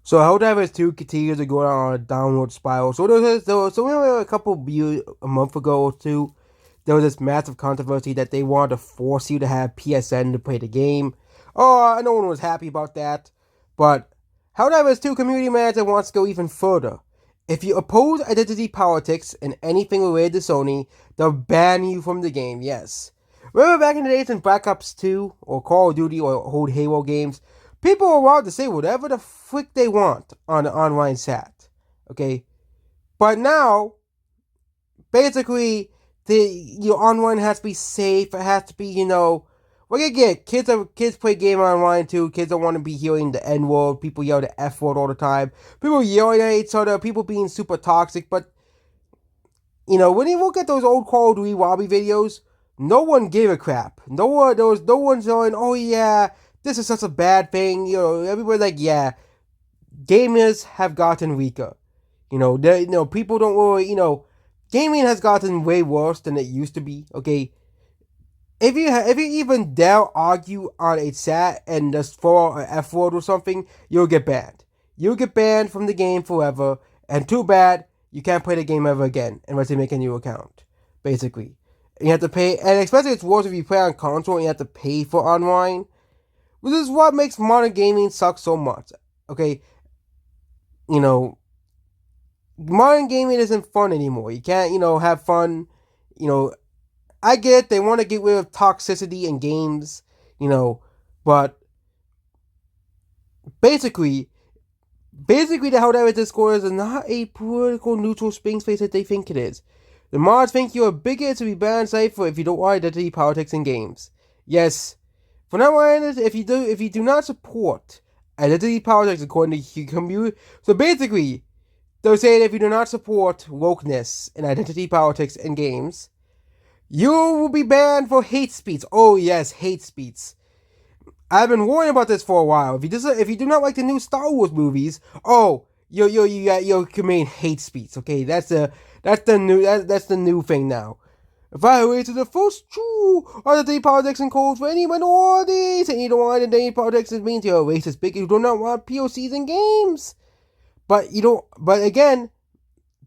So Helldivers 2 continues to go on a downward spiral. So a couple years, a month ago or two, there was this massive controversy that they wanted to force you to have PSN to play the game. Oh, no one was happy about that. But Helldivers 2 community manager wants to go even further. If you oppose identity politics and anything related to Sony, they'll ban you from the game, yes. Remember back in the days in Black Ops 2 or Call of Duty or old Halo games, people are allowed to say whatever the frick they want on the online chat. Okay? But now, basically, your online has to be safe. It has to be, what you get. Kids play game online too. Kids don't want to be hearing the N word. People yell the F word all the time. People yelling at each other. People being super toxic. But when you look at those old Call of Duty lobby videos, no one gave a crap. There was no one saying, "Oh yeah, this is such a bad thing." Everybody's like, "Yeah, gamers have gotten weaker." People don't really, gaming has gotten way worse than it used to be. Okay, if you even dare argue on a chat and just throw an F word or something, you'll get banned. You'll get banned from the game forever. And too bad, you can't play the game ever again unless you make a new account. Basically, and you have to pay, and especially it's worse if you play on console and you have to pay for online. This is what makes modern gaming suck so much. Okay, you know, modern gaming isn't fun anymore. You can't, have fun. You know, I get it, they want to get rid of toxicity in games, but basically, the Helldivers Discord is not a political neutral space that they think it is. The mods think you're a bigot to be banned site for if you don't want identity politics in games. Yes, for now on, if you do not support identity politics according to your community, so basically, they're saying if you do not support wokeness and identity politics in games, you will be banned for hate speech. Oh yes, hate speech. I've been worrying about this for a while. If you do not like the new Star Wars movies, oh, you commit hate speech. Okay, that's the new thing now. Violated the first true identity politics and codes for any minorities, and you don't want identity politics. It means you're a racist bigot. You do not want POCs in games. But you don't. But again,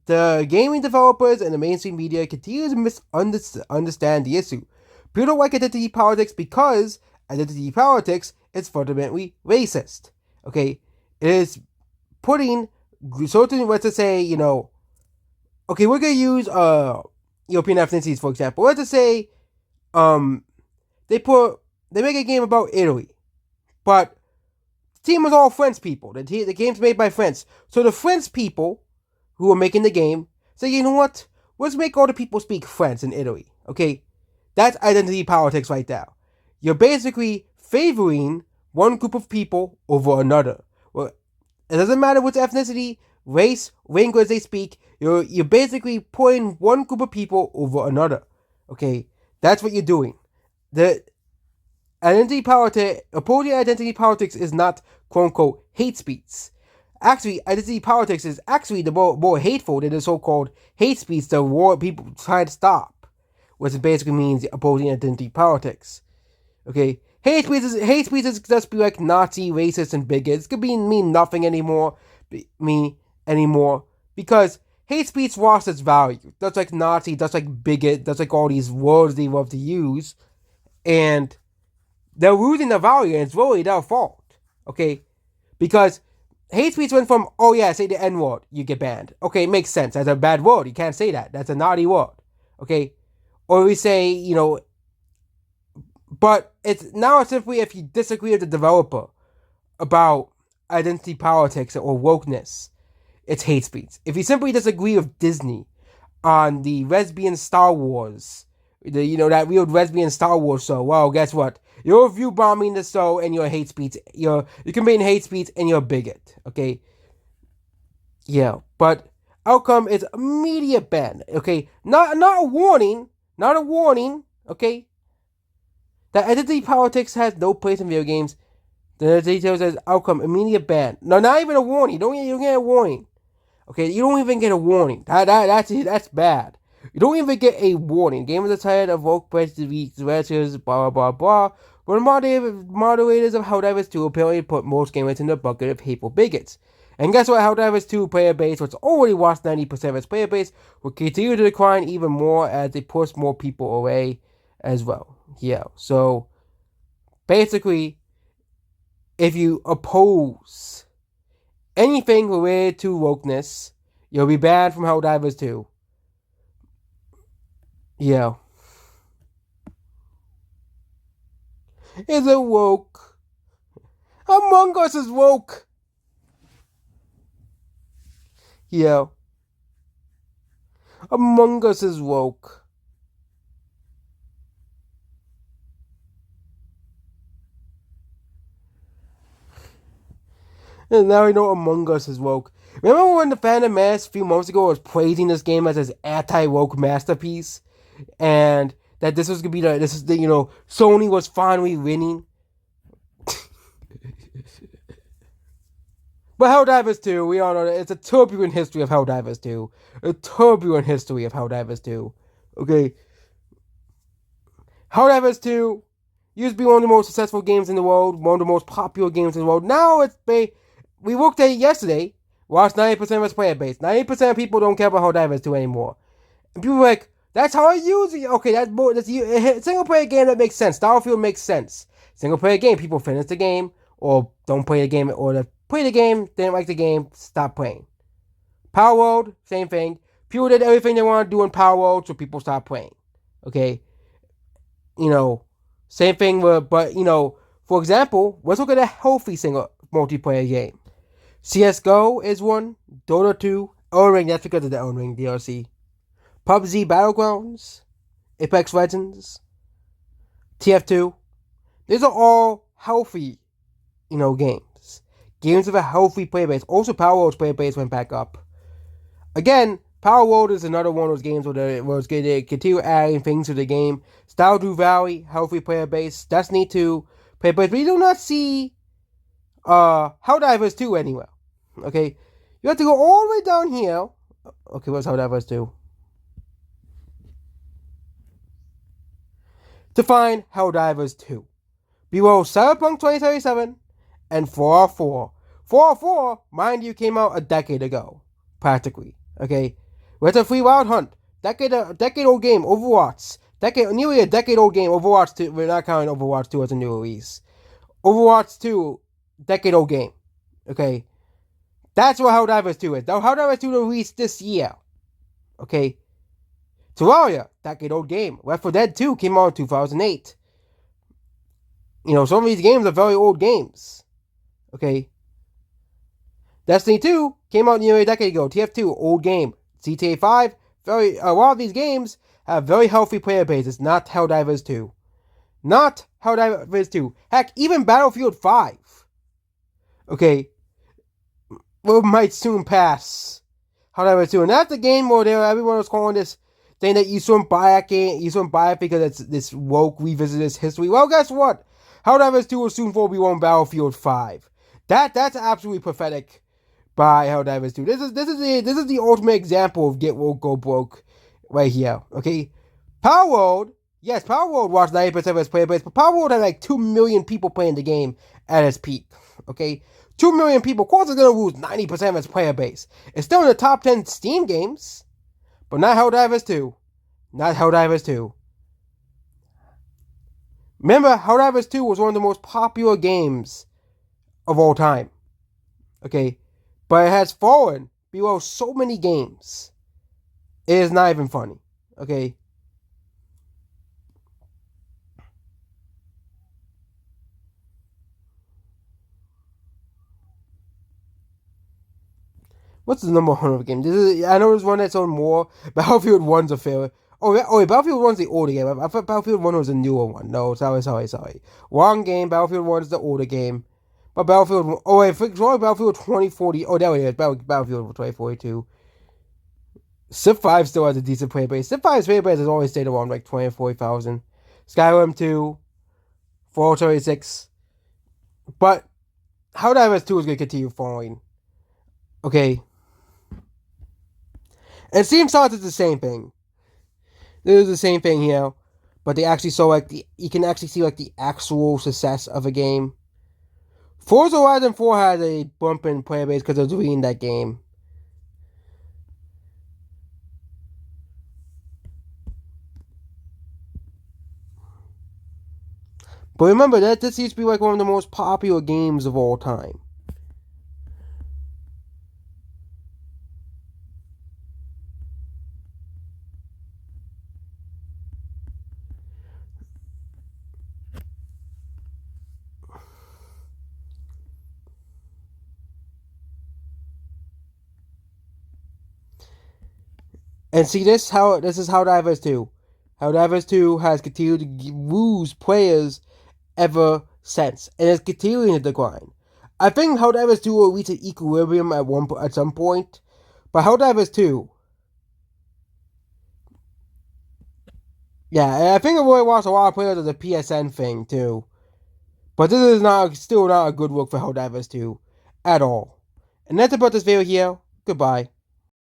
the gaming developers and the mainstream media continue to misunderstand the issue. People don't like identity politics because identity politics is fundamentally racist. Okay, it is putting certain, let's just say, okay, we're gonna use European ethnicities for example. Let's just say, they make a game about Italy, but the team is all French people. The game's made by French, so the French people who are making the game say, you know what? Let's make all the people speak French in Italy. Okay, that's identity politics right there. You're basically favoring one group of people over another. Well, it doesn't matter which ethnicity, race, language they speak. You're basically putting one group of people over another. Okay, that's what you're doing. The opposing identity politics is not quote unquote hate speech. Actually, identity politics is actually the more hateful than the so-called hate speech the war people try to stop, which basically means opposing identity politics. Okay, hate speech is just be like Nazi, racist, and bigots. It could mean nothing anymore, because hate speech lost its value. That's like Nazi, that's like bigot, that's like all these words they love to use, and they're losing their value, and it's really their fault. Okay, because hate speech went from, oh yeah, say the N word, you get banned. Okay, it makes sense. That's a bad word. You can't say that. That's a naughty word. Okay? Or we say, but it's simply if you disagree with the developer about identity politics or wokeness, it's hate speech. If you simply disagree with Disney on the lesbian Star Wars, that weird lesbian Star Wars show, well, guess what? You're view bombing the show and you're hate speech. You're committing hate speech and you're a bigot. Okay? Yeah, but outcome is immediate ban. Okay? Not a warning. Not a warning. Okay? That identity politics has no place in video games. The details as outcome immediate ban. No, not even a warning. You don't get a warning. Okay, you don't even get a warning. That's bad. You don't even get a warning. Game is tired of woke prejudice, blah blah blah. But the moderators of Helldivers 2 apparently put most gamers in the bucket of hateful bigots. And guess what? Helldivers 2 player base, which already lost 90% of its player base, will continue to decline even more as they push more people away as well. Yeah, so basically, if you oppose anything related to wokeness, you'll be banned from Helldivers 2. Yeah. Is it woke? Among Us is woke. Yeah. Among Us is woke. And now we know Among Us is woke. Remember when the Phantom Menace a few months ago was praising this game as his anti-woke masterpiece? And that this was gonna be Sony was finally winning. But Helldivers 2, we all know that it's a turbulent history of Helldivers 2. A turbulent history of Helldivers 2. Okay. Helldivers 2 used to be one of the most successful games in the world, one of the most popular games in the world. Now we looked at it yesterday, lost 90% of its player base. 90% of people don't care about Helldivers 2 anymore. And people are like, that's how I use it. Okay, that's a single player game that makes sense. Starfield makes sense. Single player game, people finish the game or don't play the game, or they play the game, didn't like the game, stop playing. Power World, same thing. People did everything they want to do in Power World, so people stopped playing. Okay, same thing with, but for example, let's look at a healthy single multiplayer game. CS:GO is one, Dota 2, Elden Ring, that's because of the Elden Ring DLC. PUBG Battlegrounds, Apex Legends, TF2. These are all healthy, games. Games with a healthy player base. Also, Power World's player base went back up. Again, Power World is another one of those games where they continue adding things to the game. Stardew Valley, healthy player base. Destiny 2, player base. But you do not see Helldivers 2 anywhere. Okay? You have to go all the way down here. Okay, what's Helldivers 2? To find Helldivers 2. Below Cyberpunk 2077 and 404. 404, mind you, came out a decade ago. Practically. Okay? It's a free Wild Hunt. Decade-old game, Overwatch. Nearly a decade-old game, Overwatch 2. We're not counting Overwatch 2 as a new release. Overwatch 2, decade-old game. Okay? That's what Helldivers 2 is. Now, Helldivers 2 released this year. Okay? Terraria, decade-old game. Left 4 Dead 2 came out in 2008. Some of these games are very old games. Okay? Destiny 2 came out nearly a decade ago. TF2, old game. GTA 5, a lot of these games have very healthy player bases, not Helldivers 2. Not Helldivers 2. Heck, even Battlefield 5. Okay? Might soon pass Helldivers 2. And that's the game where everyone was calling this thing that you shouldn't buy that game, you shouldn't buy it because it's this woke revisit this history. Well, guess what? Helldivers 2 will soon fall beyond Battlefield 5. That's absolutely pathetic by Helldivers 2. This is the ultimate example of get woke, go broke right here. Okay? Power World, yes, Power World watched 90% of its player base, but Power World had like 2 million people playing the game at its peak. Okay? 2 million people, of course, it's going to lose 90% of its player base. It's still in the top 10 Steam games, but not Helldivers 2. Not Helldivers 2. Remember, Helldivers 2 was one of the most popular games of all time. Okay? But it has fallen below so many games. It is not even funny. Okay? What's the number one of the game? I know there's one that's on more. Battlefield 1's a failure. Oh, wait, Battlefield 1's the older game. I thought Battlefield 1 was a newer one. No, sorry. Wrong game. Battlefield 1 is the older game. But Battlefield... Oh, wait, Battlefield 2040... Oh, there it is. Battlefield 2042. Civ 5 still has a decent player base. Civ 5's player base has always stayed around like 20,000 or 40,000. Skyrim 2. Fallout 36. But Helldivers 2 is going to continue falling. Okay. And Steam Stars is the same thing. This is the same thing here. but they actually saw like you can actually see like the actual success of a game. Forza Horizon 4 had a bump in player base because it was reading that game. But remember that this used to be like one of the most popular games of all time. And see this is how Helldivers 2. Helldivers 2 has continued to lose players ever since, and it's continuing to decline. I think Helldivers 2 will reach an equilibrium at some point, but Helldivers 2, yeah, I think it really lost a lot of players as a PSN thing too. But this is still not a good look for Helldivers 2 at all. And that's about this video here. Goodbye.